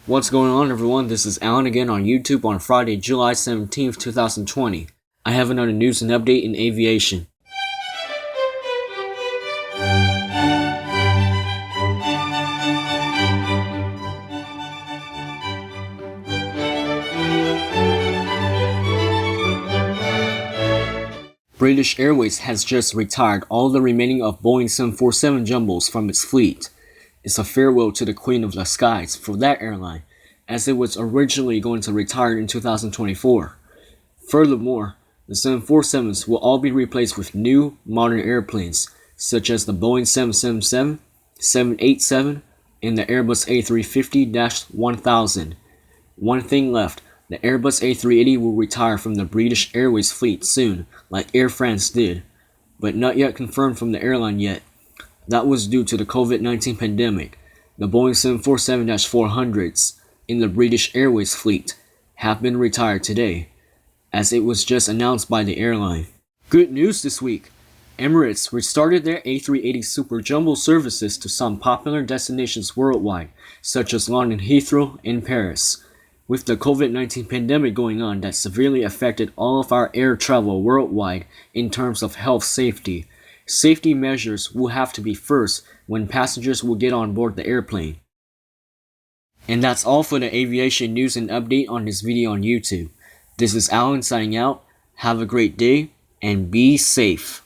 What's going on, everyone? This is Alan again on YouTube on Friday, July 17th, 2020. I have another news and update in aviation. British Airways has just retired all the remaining of Boeing 747 jumbos from its fleet. It's a farewell to the Queen of the Skies for that airline, as it was originally going to retire in 2024. Furthermore, the 747s will all be replaced with new, modern airplanes, such as the Boeing 777, 787, and the Airbus A350-1000. One thing left, the Airbus A380 will retire from the British Airways fleet soon, like Air France did, but not yet confirmed from the airline yet. That was due to the COVID-19 pandemic. The Boeing 747-400s in the British Airways fleet have been retired today, as it was just announced by the airline. Good news this week! Emirates restarted their A380 Super Jumbo services to some popular destinations worldwide, such as London-Heathrow and Paris. With the COVID-19 pandemic going on that severely affected all of our air travel worldwide in terms of health safety, safety measures will have to be first when passengers will get on board the airplane. And that's all for the aviation news and update on this video on YouTube. This is Alan signing out. Have a great day and be safe.